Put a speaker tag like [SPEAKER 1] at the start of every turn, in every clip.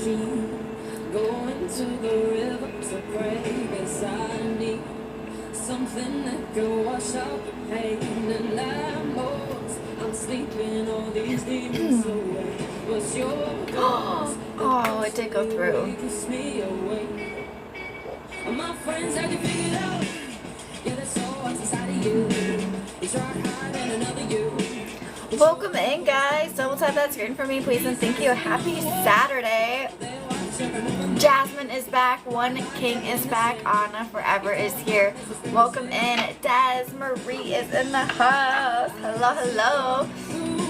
[SPEAKER 1] Going to the river to pray, yes I need something that can wash out the pain. And I'm sleeping all these demons away. What's your ghost?
[SPEAKER 2] Oh, it did go through.
[SPEAKER 1] Keeps me awake. My friends had to figure it out. Yeah, that's so what's inside of you. It's right higher than another you.
[SPEAKER 2] Welcome in, guys. Double tap that screen for me, please, and thank you. Happy Saturday. Jasmine is back. One King is back. Anna Forever is here. Welcome in. Des Marie is in the house. Hello, hello.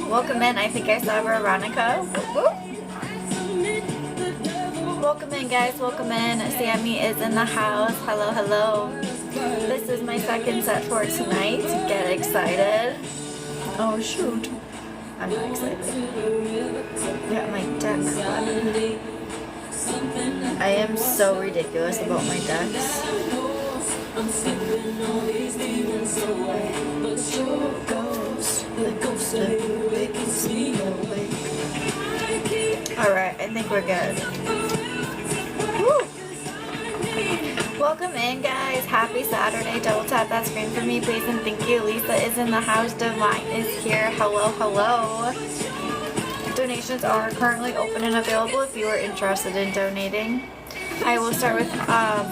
[SPEAKER 2] Welcome in. I think I saw Veronica. Whoop, whoop. Welcome in, guys. Welcome in. Sammy is in the house. Hello, hello. This is my second set for tonight. Get excited. Oh, shoot. I'm not excited. Got my decks wet. I am so ridiculous about my decks. Alright, I think we're good. Woo. Welcome in, guys. Happy Saturday. Double tap that screen for me, please, and thank you. Lisa is in the house. Divine is here. Hello, hello. Donations are currently open and available if you are interested in donating. I will start with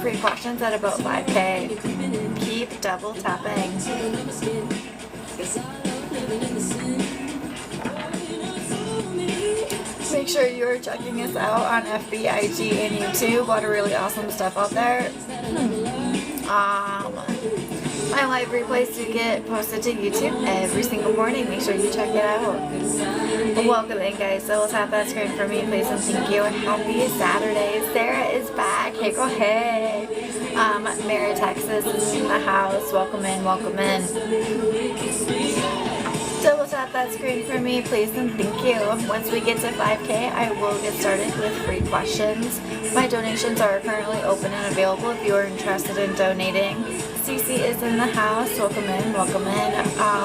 [SPEAKER 2] free questions at about 5K. Keep double tapping. Make sure you are checking us out on FB, IG, and YouTube. A lot of really awesome stuff out there. My live replays do get posted to YouTube every single morning. Make sure you check it out. Welcome in, guys. So we'll tap that screen for me, please, and thank you. Happy Saturday. Sarah is back. Hey, girl, hey. Mary, Texas is in the house. Welcome in, welcome in. Double tap that screen for me, please, and thank you. Once we get to 5K, I will get started with free questions. My donations are currently open and available if you are interested in donating. Cece is in the house. Welcome in, welcome in.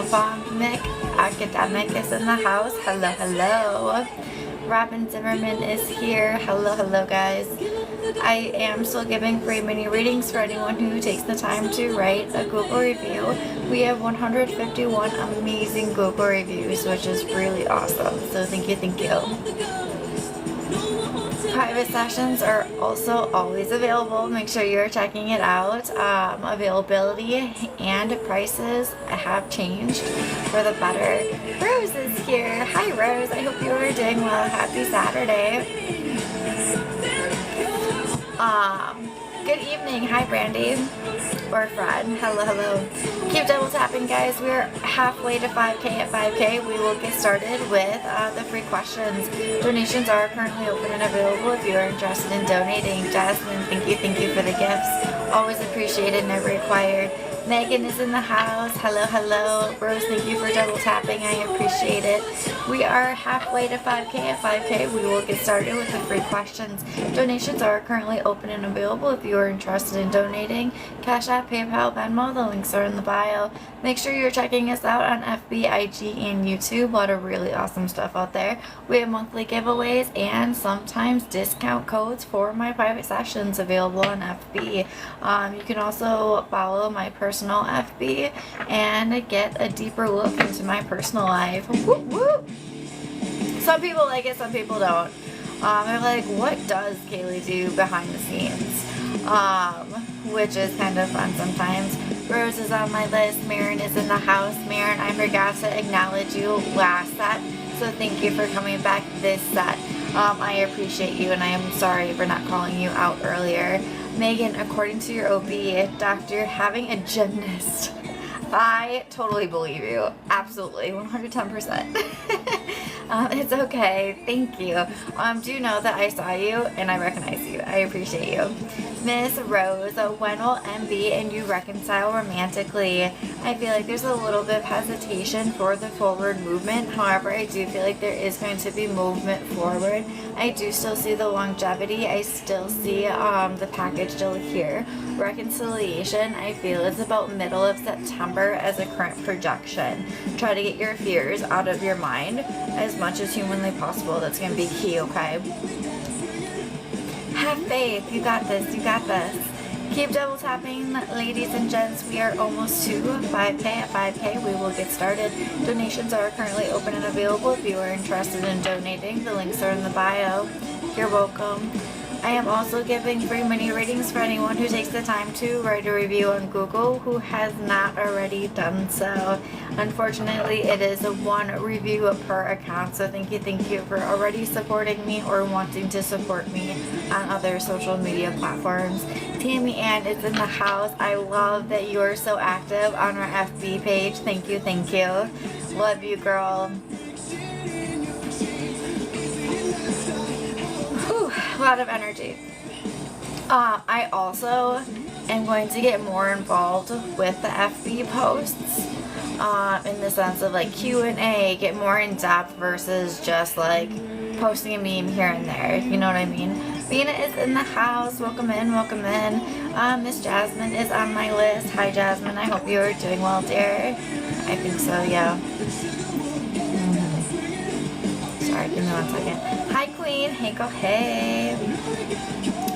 [SPEAKER 2] Vomnic Academic is in the house. Hello, hello. Robin Zimmerman is here. Hello, hello, guys. I am still giving free mini readings for anyone who takes the time to write a Google review. We have 151 amazing Google reviews, which is really awesome. So thank you, thank you. Private sessions are also always available. Make sure you're checking it out. Availability and prices have changed for the better. Rose is here. Hi, Rose. I hope you are doing well. Happy Saturday. Good evening. Hi, Brandy. Or Fred. Hello, hello. Keep double tapping, guys. We're halfway to 5K. At 5K, we will get started with the free questions. Donations are currently open and available if you are interested in donating. Jasmine, thank you for the gifts. Always appreciated, never required. Megan is in the house. Hello, hello. Rose, thank you for double tapping. I appreciate it. We are halfway to 5K. At 5K, we will get started with the free questions. Donations are currently open and available if you are interested in donating. Cash App, PayPal, Venmo, the links are in the bio. Make sure you're checking us out on FB, IG, and YouTube. A lot of really awesome stuff out there. We have monthly giveaways and sometimes discount codes for my private sessions available on FB. You can also follow my personal FB and get a deeper look into my personal life. Whoop, whoop. Some people like it, some people don't. They're like, what does Kaylee do behind the scenes? Which is kind of fun sometimes. Rose is on my list. Marin is in the house. Marin, I forgot to acknowledge you last set, so thank you for coming back this set. I appreciate you, and I am sorry for not calling you out earlier. Megan, according to your OB, doctor, having a gymnast. I totally believe you. Absolutely. 110%. It's okay. Thank you. Do know that I saw you and I recognize you. I appreciate you. Miss Rose, when will MB and you reconcile romantically? I feel like there's a little bit of hesitation for the forward movement. However, I do feel like there is going to be movement forward. I do still see the longevity. I still see the package still here. Reconciliation, I feel, is about middle of September as a current projection. Try to get your fears out of your mind as much as humanly possible. That's going to be key, okay? Have faith. You got this. You got this. Keep double tapping, ladies and gents. We are almost to 5K. At 5K, we will get started. Donations are currently open and available if you are interested in donating. The links are in the bio. You're welcome. I am also giving free mini readings for anyone who takes the time to write a review on Google who has not already done so. Unfortunately, it is a 1 review per account, so thank you for already supporting me or wanting to support me on other social media platforms. Tammy Ann is in the house. I love that you are so active on our FB page. Thank you, thank you. Love you, girl. Whew, a lot of energy. I also am going to get more involved with the FB posts in the sense of like Q&A, get more in depth versus just like posting a meme here and there. You know what I mean? Vina is in the house. Welcome in, welcome in. Miss Jasmine is on my list. Hi, Jasmine. I hope you are doing well, dear. I think so, yeah. Sorry, give me 1 second. Hi, Queen. Hey, go, hey.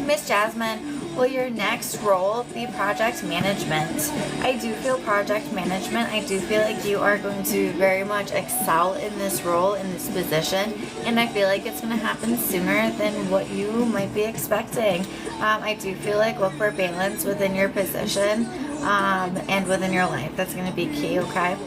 [SPEAKER 2] Miss Jasmine, will your next role be project management? I do feel project management. I do feel like you are going to very much excel in this role, in this position, and I feel like it's going to happen sooner than what you might be expecting. I do feel like look for balance within your position and within your life. That's going to be key, okay?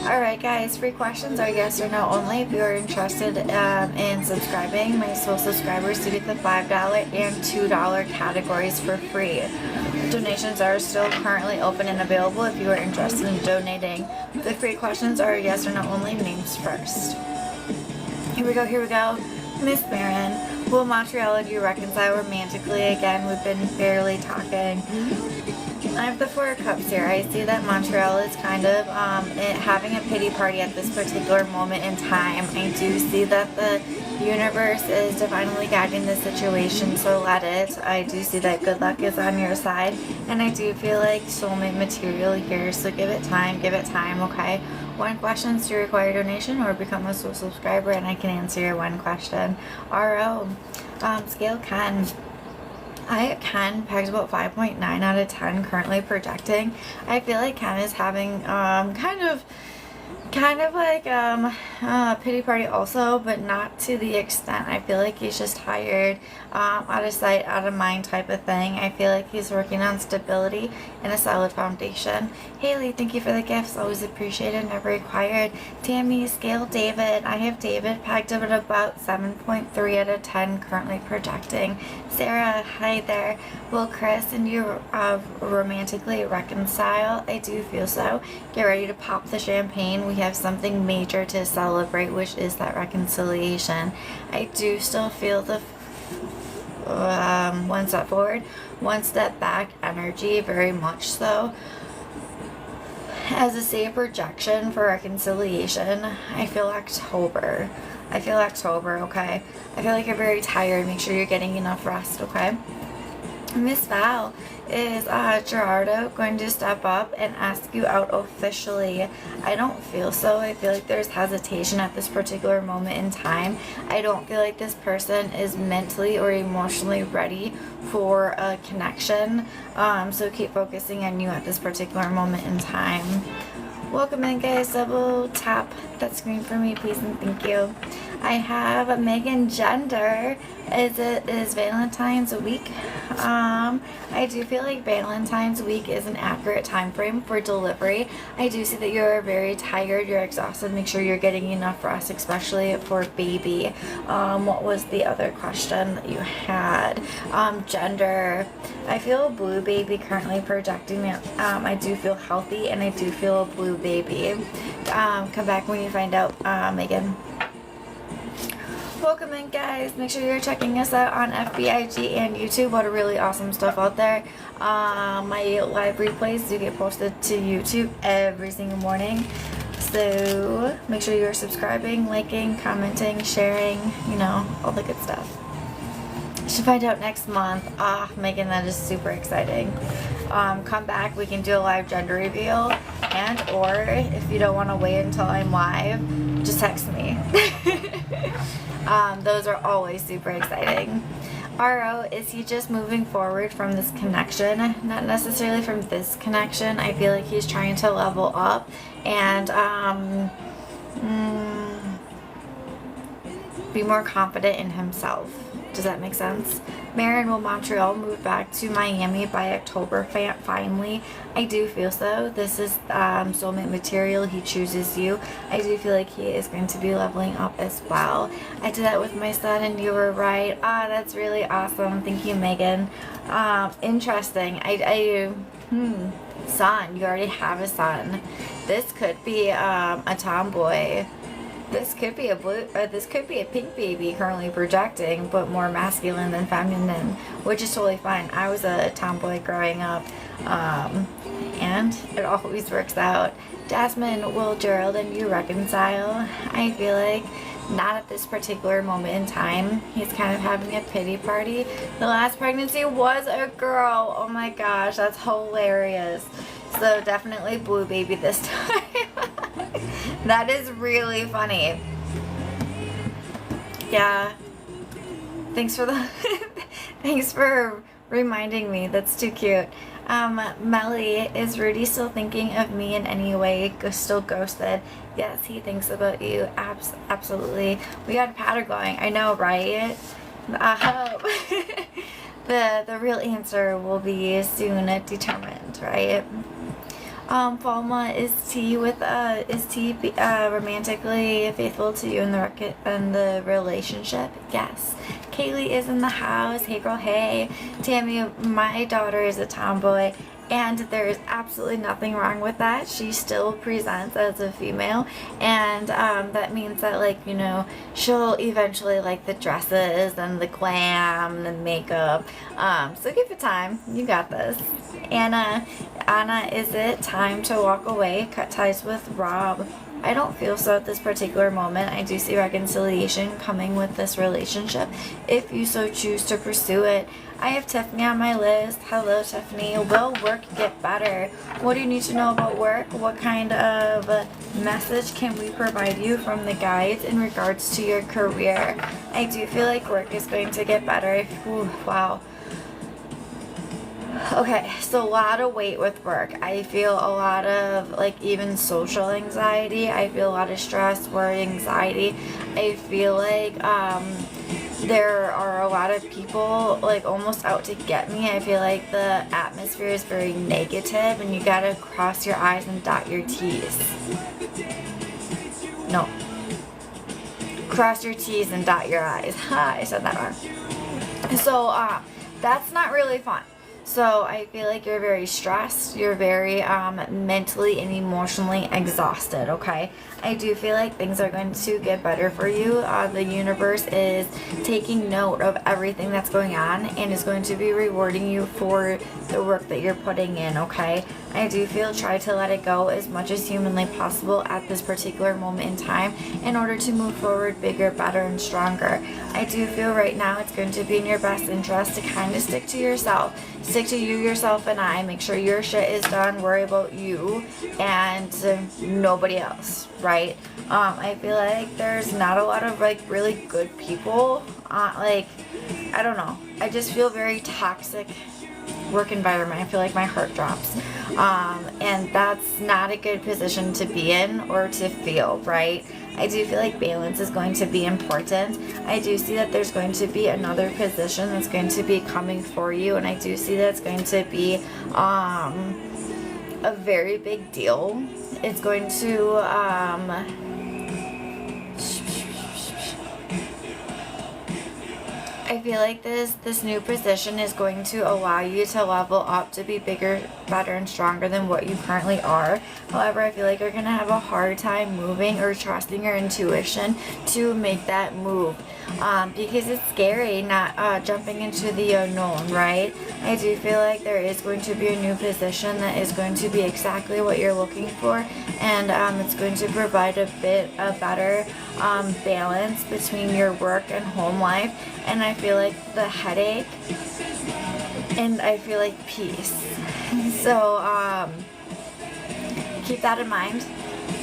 [SPEAKER 2] Alright guys, free questions are yes or no only. If you are interested in subscribing, my sole subscribers to get the $5 and $2 categories for free. Donations are still currently open and available if you are interested in donating. The free questions are yes or no only, names first. Here we go, here we go. Miss Barron, will Montreal and you reconcile romantically again? We've been barely talking. I have the 4 of Cups here. I see that Montreal is kind of having a pity party at this particular moment in time. I do see that the universe is divinely guiding the situation, so let it. I do see that good luck is on your side, and I do feel like soulmate material here, so give it time, okay? 1 question to require donation or become a soul subscriber, and I can answer your 1 question. RO, scale Ken. Ken pegged about 5.9 out of 10 currently projecting. I feel like Ken is having kind of like a pity party also, but not to the extent. I feel like he's just tired, out of sight, out of mind type of thing. I feel like he's working on stability and a solid foundation. Haley, thank you for the gifts. Always appreciated, never required. Tammy, scale David. I have David pegged at about 7.3 out of 10 currently projecting. Sarah, hi there. Will Chris and you romantically reconcile? I do feel so. Get ready to pop the champagne. We have something major to celebrate, which is that reconciliation. I do still feel the 1 step forward, 1 step back energy, very much so. As a safe projection for reconciliation, I feel October. Okay? I feel like you're very tired. Make sure you're getting enough rest, okay? Miss Val, is Gerardo going to step up and ask you out officially? I don't feel so. I feel like there's hesitation at this particular moment in time. I don't feel like this person is mentally or emotionally ready for a connection. So keep focusing on you at this particular moment in time. Welcome in, guys. Double tap that screen for me, please, and thank you. I have Megan Gender. It is Valentine's week. I do feel like Valentine's week is an accurate time frame for delivery. I do see that you're very tired, you're exhausted. Make sure you're getting enough rest, especially for baby. What was the other question that you had? Gender. I feel a blue baby currently projecting. I do feel healthy and I do feel a blue baby. Come back when you find out, Megan. Welcome in, guys. Make sure you're checking us out on FBIG and YouTube. What a really awesome stuff out there. My live replays do get posted to YouTube every single morning. So make sure you're subscribing, liking, commenting, sharing, you know, all the good stuff. Should find out next month. Megan, that is super exciting. Come back, we can do a live gender reveal, and or if you don't want to wait until I'm live, just text me. Those are always super exciting. RO, is he just moving forward from this connection? Not necessarily from this connection. I feel like he's trying to level up and be more confident in himself. Does that make sense? Marin, will Montreal move back to Miami by October finally? I do feel so. This is soulmate material. He chooses you. I do feel like he is going to be leveling up as well. I did that with my son and you were right. That's really awesome. Thank you, Megan. Interesting. Son. You already have a son. This could be a tomboy. This could be a blue, this could be a pink baby currently projecting, but more masculine than feminine, which is totally fine. I was a tomboy growing up, and it always works out. Jasmine, will Gerald and you reconcile? I feel like not at this particular moment in time. He's kind of having a pity party. The last pregnancy was a girl. Oh my gosh, that's hilarious. So definitely blue baby this time. That is really funny. Yeah. Thanks for the thanks for reminding me. That's too cute. Melly, is Rudy still thinking of me in any way? Still ghosted? Yes, he thinks about you. Absolutely. We got a patter going. I know, right? The real answer will be soon determined, right? Falma, is T romantically faithful to you in the relationship? Yes. Kaylee is in the house. Hey girl, hey. Tammy, my daughter is a tomboy, and there is absolutely nothing wrong with that. She still presents as a female, and that means that, like, you know, she'll eventually like the dresses and the glam and the makeup. So give it time. You got this. Anna, is it time to walk away? Cut ties with Rob? I don't feel so at this particular moment. I do see reconciliation coming with this relationship if you so choose to pursue it. I have Tiffany on my list. Hello, Tiffany. Will work get better? What do you need to know about work? What kind of message can we provide you from the guides in regards to your career? I do feel like work is going to get better. Ooh, wow. Okay, so a lot of weight with work. I feel a lot of, like, even social anxiety. I feel a lot of stress, worry, anxiety. I feel like there are a lot of people, like, almost out to get me. I feel like the atmosphere is very negative, and you gotta cross your I's and dot your T's. No. Cross your T's and dot your I's. Ha, I said that wrong. So, that's not really fun. So I feel like you're very stressed, you're very mentally and emotionally exhausted, okay? I do feel like things are going to get better for you. The universe is taking note of everything that's going on and is going to be rewarding you for the work that you're putting in, okay? I do feel try to let it go as much as humanly possible at this particular moment in time in order to move forward bigger, better, and stronger. I do feel right now it's going to be in your best interest to kind of stick to yourself. Stick to you, yourself, and I. Make sure your shit is done. Worry about you and nobody else, right? I feel like there's not a lot of, like, really good people. Like, I don't know. I just feel very toxic work environment. I feel like my heart drops. And that's not a good position to be in or to feel, right? I do feel like balance is going to be important. I do see that there's going to be another position that's going to be coming for you, and I do see that it's going to be a very big deal. It's going to I feel like this new position is going to allow you to level up to be bigger, better, and stronger than what you currently are. However, I feel like you're going to have a hard time moving or trusting your intuition to make that move. Because it's scary not jumping into the unknown, right? I do feel like there is going to be a new position that is going to be exactly what you're looking for, and it's going to provide a better balance between your work and home life, and I feel like the headache, and I feel like peace. So keep that in mind.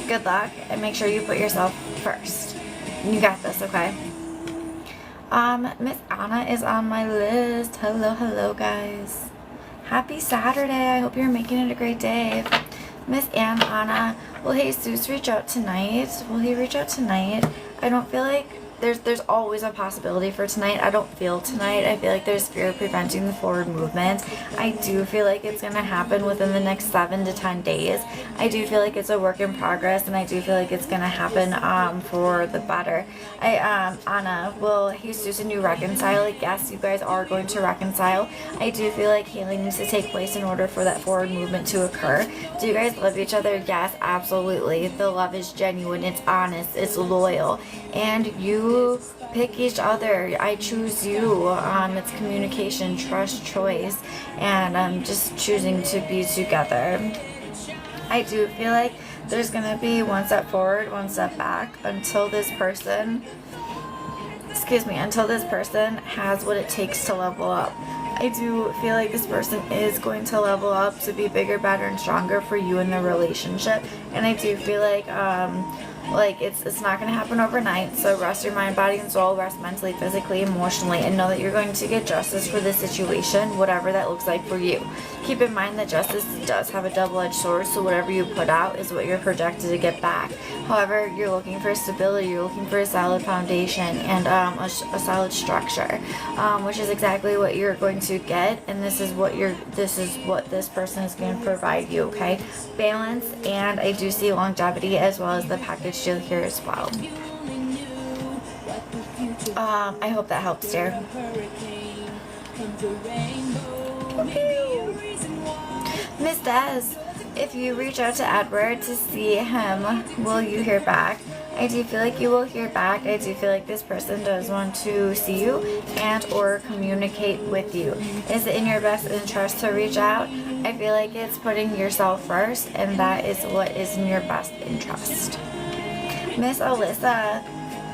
[SPEAKER 2] Good luck, and make sure you put yourself first. You got this, okay? Miss Anna is on my list. Hello, hello, guys. Happy Saturday. I hope you're making it a great day. Miss Anna, will Jesus reach out tonight? Will he reach out tonight? I don't feel like there's always a possibility for tonight. I don't feel tonight. I feel like there's fear preventing the forward movement. I do feel like it's going to happen within the next 7 to 10 days. I do feel like it's a work in progress, and I do feel like it's going to happen for the better. Anna, will Jesus and you reconcile? Like, yes, you guys are going to reconcile. I do feel like healing needs to take place in order for that forward movement to occur. Do you guys love each other? Yes, absolutely. The love is genuine, it's honest, it's loyal, and you pick each other. I choose you. It's communication, trust, choice, and I'm just choosing to be together. I do feel like there's gonna be one step forward, one step back until this person has what it takes to level up. I do feel like this person is going to level up to be bigger, better, and stronger for you in the relationship, and I do feel like it's not going to happen overnight. So rest your mind, body, and soul. Rest mentally, physically, emotionally, and know that you're going to get justice for this situation, whatever that looks like for you. Keep in mind that justice does have a double-edged sword, so whatever you put out is what you're projected to get back. However, you're looking for stability, you're looking for a solid foundation, and a solid structure, which is exactly what you're going to get, and this is what this person is going to provide you. Okay, balance, and I do see longevity as well as the package deal here as well. I hope that helps, dear. Miss Des, if you reach out to Edward to see him, will you hear back? I do feel like you will hear back. I do feel like this person does want to see you and or communicate with you. Is it in your best interest to reach out? I feel like it's putting yourself first, and that is what is in your best interest. Miss Alyssa,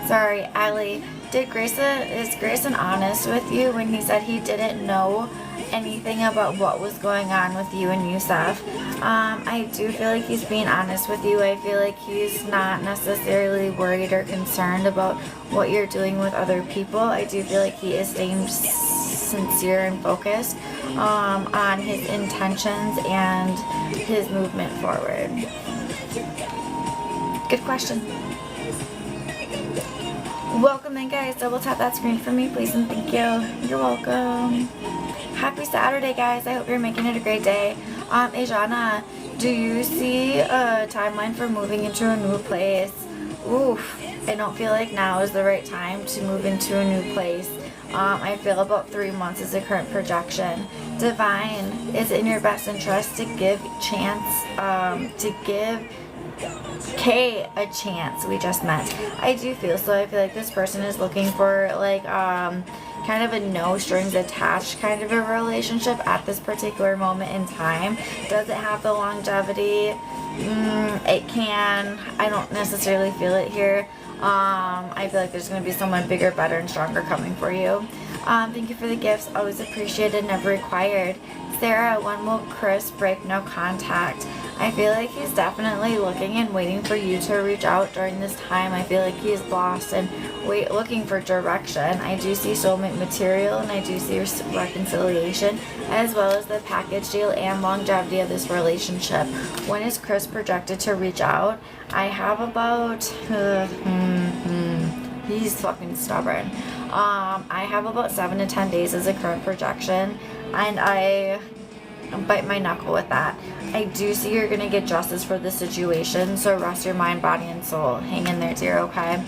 [SPEAKER 2] sorry, Allie, is Grayson honest with you when he said he didn't know anything about what was going on with you and Yusuf? I do feel like he's being honest with you. I feel like he's not necessarily worried or concerned about what you're doing with other people. I do feel like he is staying sincere and focused on his intentions and his movement forward. Good question. Welcome in, guys. Double tap that screen for me, please, and thank you. You're welcome. Happy Saturday, guys. I hope you're making it a great day. Ajana, do you see a timeline for moving into a new place? Oof, I don't feel like now is the right time to move into a new place. I feel about 3 months is the current projection. Divine, is it in your best interest to give Kay a chance? We just met. I do feel so. I feel like this person is looking for kind of a no strings attached kind of a relationship at this particular moment in time. Does it have the longevity? It can. I don't necessarily feel it here. I feel like there's going to be someone bigger, better, and stronger coming for you. Thank you for the gifts. Always appreciated, never required. Sarah, when will Chris break no contact? I feel like he's definitely looking and waiting for you to reach out during this time. I feel like he's lost and looking for direction. I do see soulmate material, and I do see reconciliation, as well as the package deal and longevity of this relationship. When is Chris projected to reach out? I have about he's fucking stubborn. I have about 7 to 10 days as a current projection, and I bite my knuckle with that. I do see you're gonna get justice for this situation, so rest your mind, body, and soul. Hang in there, dear. Okay.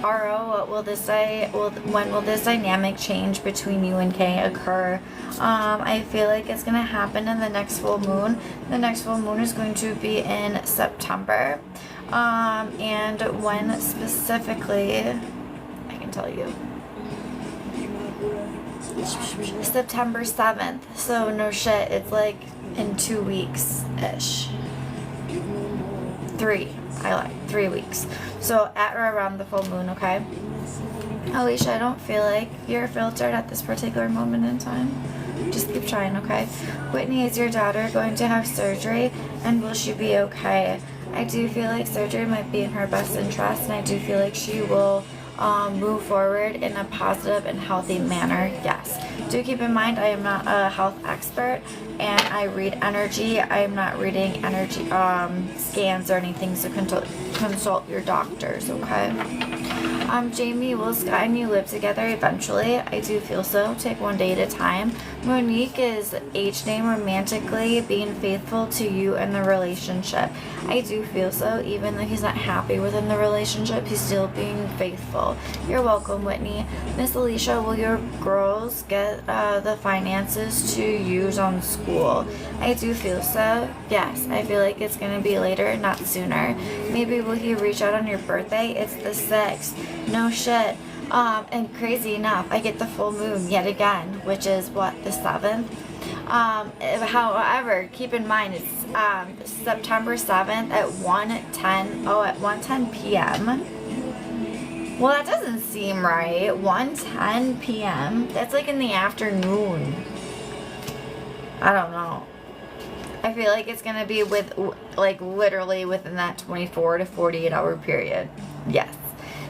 [SPEAKER 2] RO, what will this say? When will this dynamic change between you and Kay occur? I feel like it's gonna happen in the next full moon. The next full moon is going to be in September, and when specifically, I can tell you. September 7th. So no shit, it's like in 2 weeks-ish. 3 weeks. So at or around the full moon, okay? Alicia, I don't feel like you're filtered at this particular moment in time. Just keep trying, okay? Whitney, is your daughter going to have surgery, and will she be okay? I do feel like surgery might be in her best interest, and I do feel like she will move forward in a positive and healthy manner. Yes. Do keep in mind I am not a health expert and I read energy. I am not reading energy scans or anything, so consult your doctors, okay? Jamie, will Scott and you live together eventually? I do feel so. Take one day at a time. Monique is H name romantically being faithful to you and the relationship. I do feel so. Even though he's not happy within the relationship, he's still being faithful. You're welcome, Whitney. Miss Alicia, will your girls get the finances to use on school? I do feel so. Yes, I feel like it's going to be later, not sooner. Maybe will he reach out on your birthday? It's the 6th. No shit. And crazy enough, I get the full moon yet again, which is what, the 7th? However, keep in mind it's September 7th at 1:10 p.m. Well, that doesn't seem right. 1:10 p.m. That's like in the afternoon. I don't know. I feel like it's gonna be literally within that 24 to 48 hour period. Yes.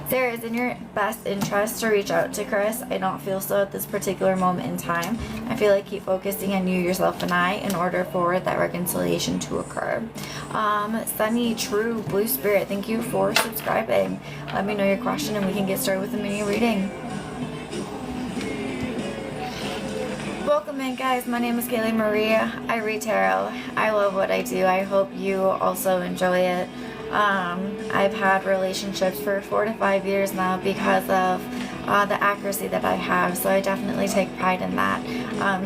[SPEAKER 2] Sarah, is in your best interest to reach out to Chris? I don't feel so at this particular moment in time. I feel like keep focusing on you, yourself, and I in order for that reconciliation to occur. Sunny, True, Blue Spirit, thank you for subscribing. Let me know your question and we can get started with a mini reading. Welcome in, guys. My name is Kaylee Maria. I read tarot. I love what I do. I hope you also enjoy it. I've had relationships for 4 to 5 years now because of the accuracy that I have, so I definitely take pride in that.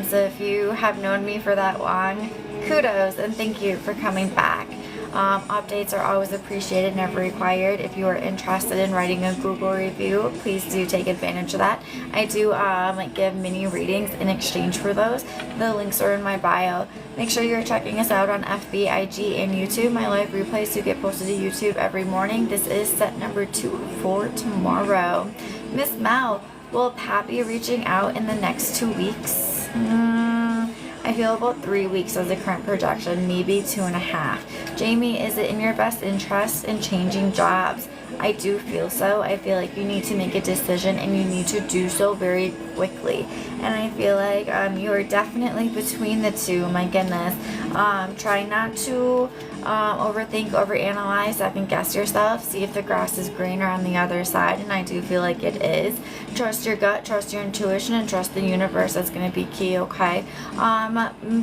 [SPEAKER 2] So if you have known me for that long, kudos and thank you for coming back. Updates are always appreciated, never required. If you are interested in writing a Google review, please do take advantage of that. I do give mini readings in exchange for those. The links are in my bio. Make sure you're checking us out on FB, IG, and YouTube. My live replays do get posted to YouTube every morning. This is set number 2 for tomorrow. Miss Mel, will Pat be reaching out in the next 2 weeks? I feel about 3 weeks as a current projection, maybe 2.5. Jamie, is it in your best interest in changing jobs? I do feel so. I feel like you need to make a decision and you need to do so very quickly. And I feel like you are definitely between the two. My goodness. Try not to overthink, overanalyze, second guess yourself. See if the grass is greener on the other side. And I do feel like it is. Trust your gut, trust your intuition, and trust the universe. That's going to be key, okay?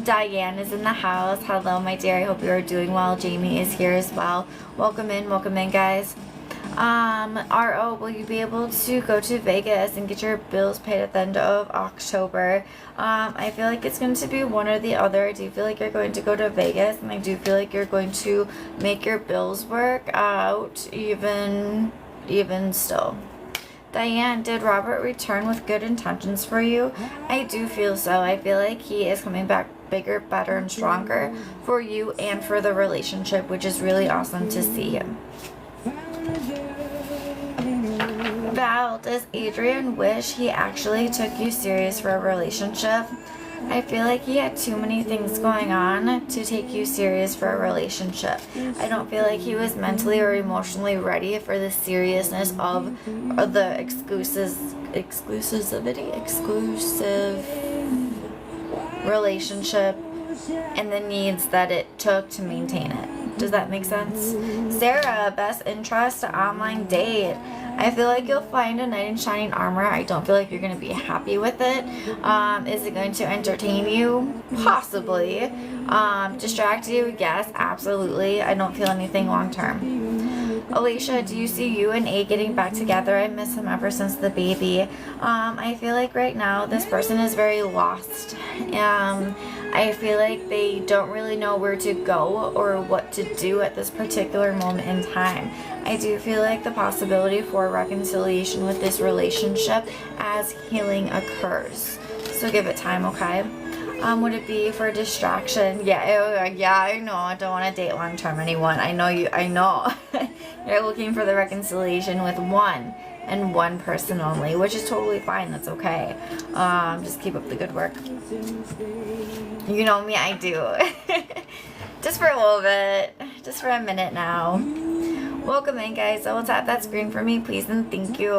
[SPEAKER 2] Diane is in the house. Hello, my dear. I hope you are doing well. Jamie is here as well. Welcome in, guys. RO, will you be able to go to Vegas and get your bills paid at the end of October? I feel like it's going to be one or the other. I do feel like you're going to go to Vegas, and I do feel like you're going to make your bills work out even still. Diane, did Robert return with good intentions for you? I do feel so. I feel like he is coming back bigger, better, and stronger for you and for the relationship, which is really awesome to see him. Val, does Adrian wish he actually took you serious for a relationship? I feel like he had too many things going on to take you serious for a relationship. I don't feel like he was mentally or emotionally ready for the seriousness of the exclusive relationship and the needs that it took to maintain it. Does that make sense? Sarah, best interest online date. I feel like you'll find a knight in shining armor. I don't feel like you're going to be happy with it. Is it going to entertain you? Possibly. Distract you? Yes, absolutely. I don't feel anything long term. Alicia, do you see you and A getting back together? I miss him ever since the baby. I feel like right now this person is very lost. I feel like they don't really know where to go or what to do at this particular moment in time. I do feel like the possibility for reconciliation with this relationship as healing occurs. So give it time, okay? Would it be for distraction? Yeah, I know. I don't want to date long-term anyone. I know. You're looking for the reconciliation with one person only, which is totally fine. That's okay. Just keep up the good work. You know me, I do. Just for a little bit. Just for a minute now. Welcome in, guys. So tap that screen for me, please, and thank you.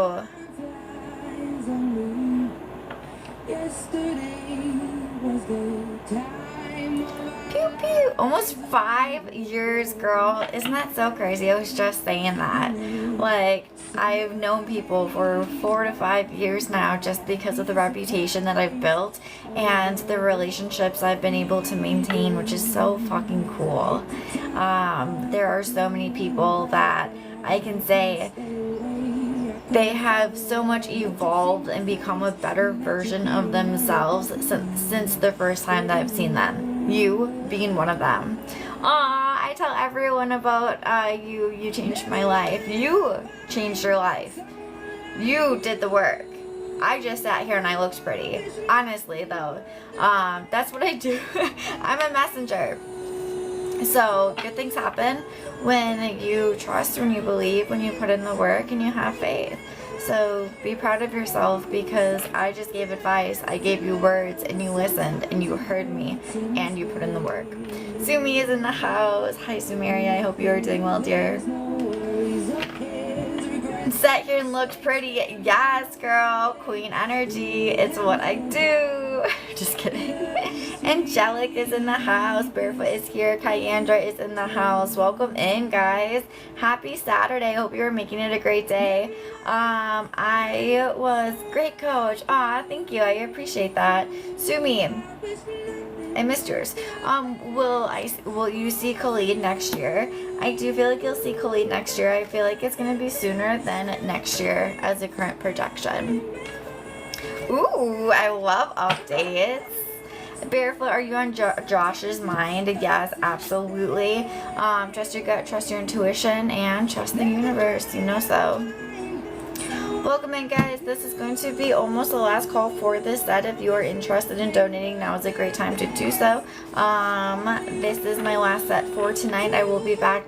[SPEAKER 1] Yesterday was the time.
[SPEAKER 2] Pew pew. Almost 5 years, girl. Isn't that so crazy? I was just saying that. Like, I've known people for 4 to 5 years now just because of the reputation that I've built and the relationships I've been able to maintain, which is so fucking cool. There are so many people that I can say they have so much evolved and become a better version of themselves since the first time that I've seen them. You being one of them. I tell everyone about you. You changed my life. You changed your life. You did the work. I just sat here and I looked pretty. Honestly, though, that's what I do. I'm a messenger. So good things happen when you trust, when you believe, when you put in the work and you have faith. So be proud of yourself because I just gave advice, I gave you words, and you listened, and you heard me, and you put in the work. Sumi is in the house. Hi, Sumeria. I hope you are doing well, dear. Sat here and looked pretty. Yes, girl. Queen energy. It's what I do. Just kidding. Angelic is in the house. Barefoot is here. Kyandra is in the house. Welcome in, guys. Happy Saturday. Hope you are making it a great day. I was great, coach. Aw, thank you. I appreciate that. Sumi, I missed yours. Will you see Khalid next year? I do feel like you'll see Khalid next year. I feel like it's gonna be sooner than next year as a current projection. Ooh, I love updates. Barefoot, are you on Josh's mind? Yes, absolutely. Trust your gut, trust your intuition, and trust the universe. You know so. Welcome in, guys. This is going to be almost the last call for this set. If you are interested in donating, now is a great time to do so. This is my last set for tonight. I will be back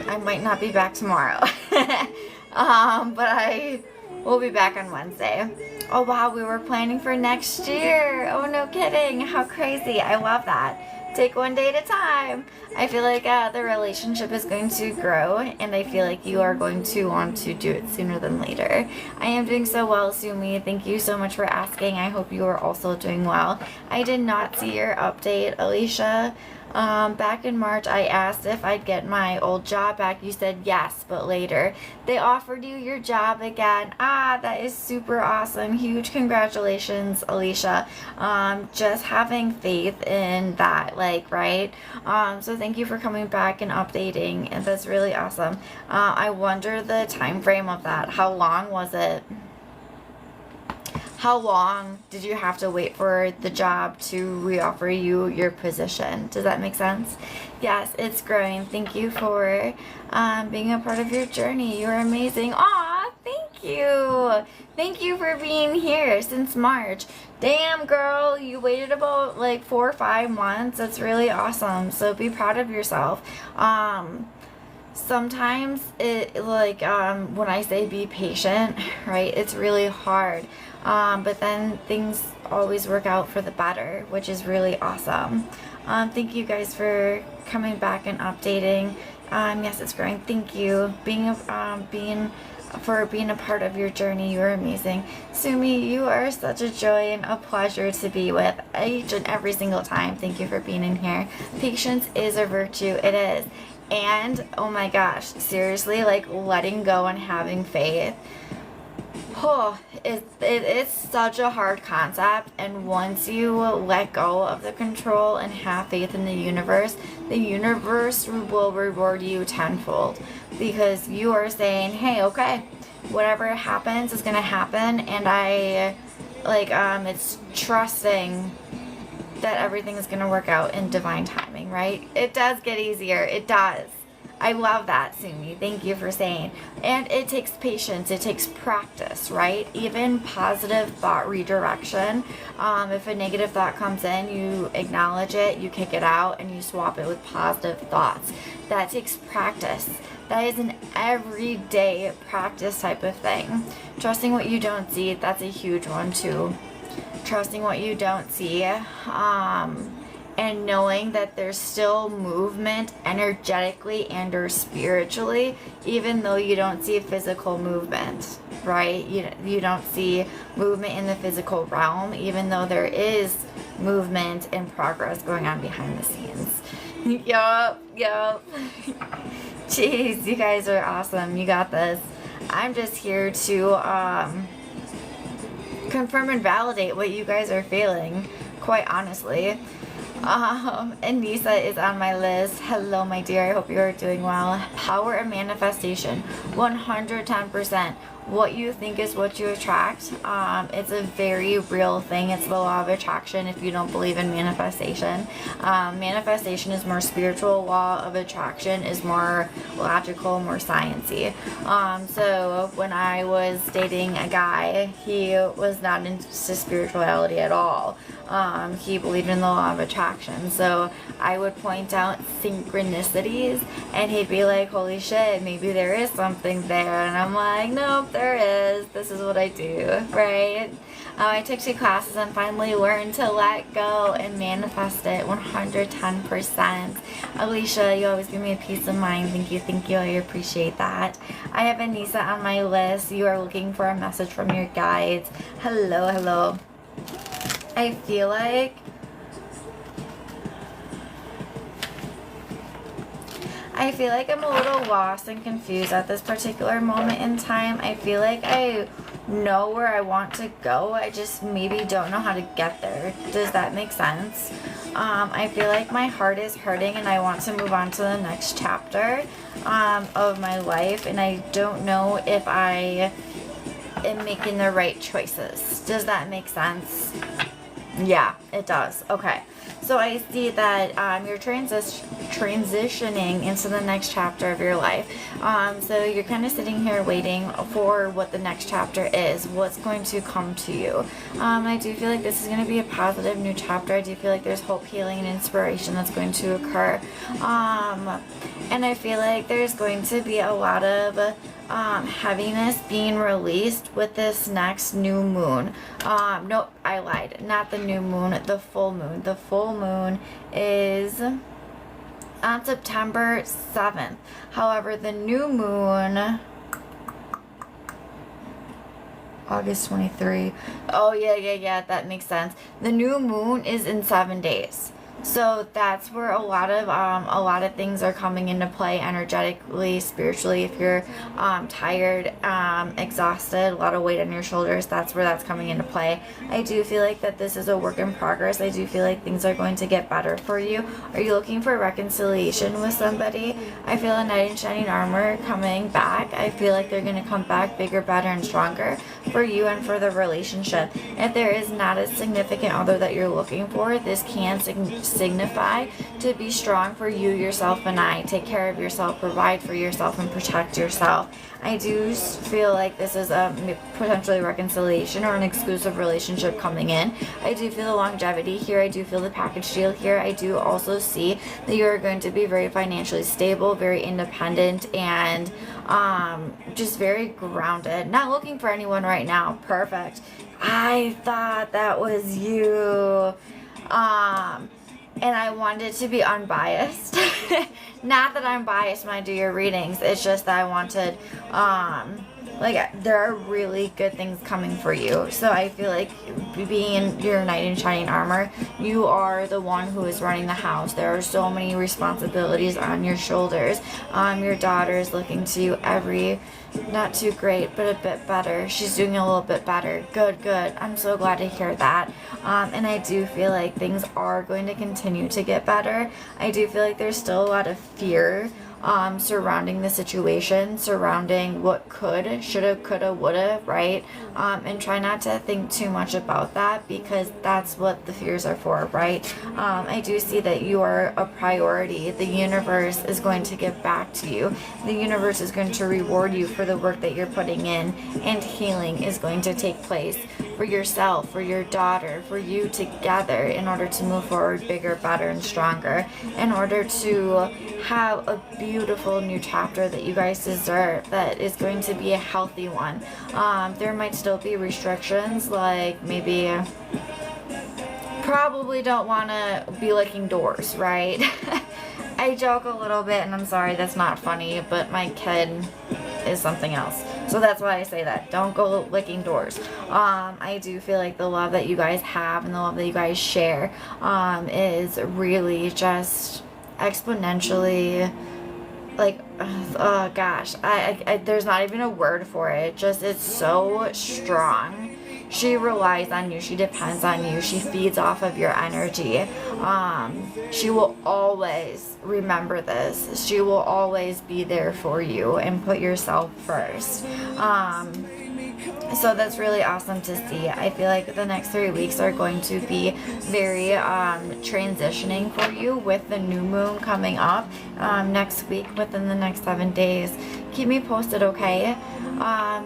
[SPEAKER 2] I might not be back tomorrow. But I will be back on Wednesday. Oh wow, we were planning for next year. Oh, no kidding. How crazy. I love that. Take one day at a time. I feel like the relationship is going to grow, and I feel like you are going to want to do it sooner than later. I am doing so well, Sumi. Thank you so much for asking. I hope you are also doing well. I did not see your update, Alicia. Back in March, I asked if I'd get my old job back. You said yes, but later. They offered you your job again. Ah, that is super awesome. Huge congratulations, Alicia. Just having faith in that, like, right? So thank you for coming back and updating, and that's really awesome. I wonder the time frame of that. How long was it? How long did you have to wait for the job to reoffer you your position? Does that make sense? Yes, it's growing. Thank you for being a part of your journey. You're amazing. Aw, thank you. Thank you for being here since March. Damn, girl, you waited about like 4 or 5 months. That's really awesome. So be proud of yourself. Sometimes it like when I say be patient, right, it's really hard. But then things always work out for the better, which is really awesome. Thank you guys for coming back and updating. Yes, it's growing. Thank you. Being a part of your journey. You're amazing. Sumi, you are such a joy and a pleasure to be with each and every single time. Thank you for being in here. Patience is a virtue. It is. And, oh my gosh, seriously, like letting go and having faith. Oh, it's such a hard concept, and once you let go of the control and have faith in the universe will reward you tenfold, because you are saying, hey, okay, whatever happens is gonna happen, and it's trusting that everything is gonna work out in divine timing, right? It does get easier, it does. I love that, Sumi. Thank you for saying. And it takes patience. It takes practice, right? Even positive thought redirection. If a negative thought comes in, you acknowledge it, you kick it out, and you swap it with positive thoughts. That takes practice. That is an everyday practice type of thing. Trusting what you don't see, that's a huge one too. Trusting what you don't see. and knowing that there's still movement energetically and or spiritually, even though you don't see physical movement, right? You don't see movement in the physical realm, even though there is movement and progress going on behind the scenes. Yup. Jeez, you guys are awesome. You got this. I'm just here to confirm and validate what you guys are feeling, quite honestly. And Nisa is on my list. Hello, my dear. I hope you are doing well. Power of manifestation, 110%. What you think is what you attract. It's a very real thing. It's the law of attraction if you don't believe in manifestation. Manifestation is more spiritual. Law of attraction is more logical, more sciencey. So when I was dating a guy, he was not into spirituality at all. He believed in the law of attraction. So I would point out synchronicities and he'd be like, holy shit, maybe there is something there. And I'm like, nope, there is. This is what I do, right? I took 2 classes and finally learned to let go and manifest it 110%. Alicia, you always give me a peace of mind. Thank you. I appreciate that. I have Anissa on my list. You are looking for a message from your guides. Hello. I feel like I'm a little lost and confused at this particular moment in time. I feel like I know where I want to go. I just maybe don't know how to get there. Does that make sense? I feel like my heart is hurting and I want to move on to the next chapter of my life. And I don't know if I am making the right choices. Does that make sense? Yeah, it does. Okay. So I see that you're transitioning into the next chapter of your life. So you're kind of sitting here waiting for what the next chapter is, what's going to come to you. I do feel like this is going to be a positive new chapter. I do feel like there's hope, healing, and inspiration that's going to occur. And I feel like there's going to be a lot of heaviness being released with this next new moon. Nope, I lied. Not the new moon, the full moon. The full moon is on September 7th. However, the new moon, August 23. Oh, yeah, that makes sense. The new moon is in 7 days. So that's where a lot of things are coming into play energetically, spiritually. If you're tired, exhausted, a lot of weight on your shoulders, that's where that's coming into play. I do feel like that this is a work in progress. I do feel like things are going to get better for you. Are you looking for reconciliation with somebody? I feel a knight in shining armor coming back. I feel like they're going to come back bigger, better, and stronger for you and for the relationship. If there is not a significant other that you're looking for, this can signify to be strong for you, yourself, and I. Take care of yourself, provide for yourself, and protect yourself. I do feel like this is a potentially reconciliation or an exclusive relationship coming in. I do feel the longevity here. I do feel the package deal here. I do also see that you are going to be very financially stable, very independent, and just very grounded. Not looking for anyone right now. Perfect. I thought that was you. And I wanted to be unbiased. Not that I'm biased when I do your readings. It's just that I wanted, there are really good things coming for you. So I feel like being your knight in shining armor, you are the one who is running the house. There are so many responsibilities on your shoulders. Your daughter is looking to you not too great, but a bit better. She's doing a little bit better. Good. I'm so glad to hear that. And I do feel like things are going to continue to get better. I do feel like there's still a lot of fear surrounding the situation, surrounding what could, shoulda, coulda, woulda, right? And try not to think too much about that because that's what the fears are for, right? I do see that you are a priority. The universe is going to give back to you. The universe is going to reward you for the work that you're putting in, and healing is going to take place for yourself, for your daughter, for you together in order to move forward bigger, better, and stronger, in order to have a beautiful new chapter that you guys deserve that is going to be a healthy one. There might still be restrictions, like maybe probably don't want to be licking doors, right? I joke a little bit, and I'm sorry, that's not funny, but my kid is something else. So that's why I say that. Don't go licking doors. I do feel like the love that you guys have and the love that you guys share is really just exponentially, like, gosh, I there's not even a word for it. Just, it's so strong. She relies on you. She depends on you. She feeds off of your energy. She will always remember this. She will always be there for you and put yourself first. So that's really awesome to see. I feel like the next 3 weeks are going to be very transitioning for you with the new moon coming up next week within the next 7 days. Keep me posted, okay?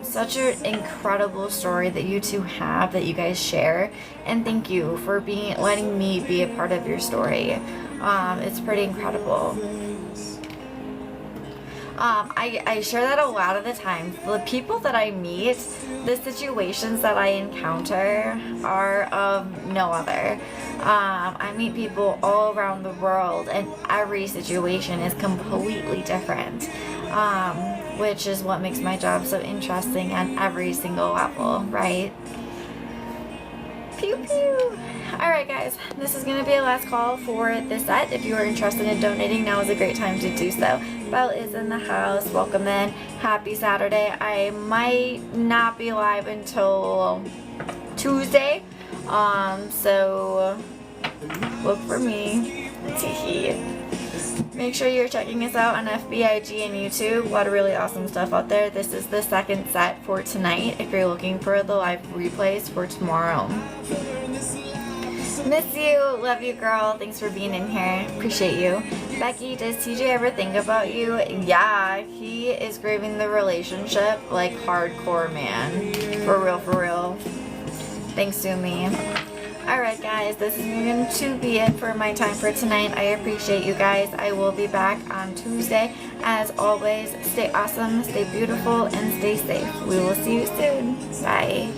[SPEAKER 2] Such an incredible story that you two have, that you guys share, and thank you for letting me be a part of your story. It's pretty incredible. I share that a lot of the time. The people that I meet, the situations that I encounter are of no other. I meet people all around the world, and every situation is completely different, which is what makes my job so interesting on every single level, right? Pew pew! Alright guys, this is going to be a last call for this set. If you are interested in donating, now is a great time to do so. Belle is in the house. Welcome in. Happy Saturday. I might not be live until Tuesday. So look for me. Teehee. Make sure you're checking us out on FBIG and YouTube. A lot of really awesome stuff out there. This is the second set for tonight if you're looking for the live replays for tomorrow. Miss you. Love you, girl. Thanks for being in here. Appreciate you. Becky, does TJ ever think about you? Yeah, he is grieving the relationship like hardcore, man. For real, for real. Thanks to me. Alright guys, this is going to be it for my time for tonight. I appreciate you guys. I will be back on Tuesday. As always, stay awesome, stay beautiful, and stay safe. We will see you soon. Bye.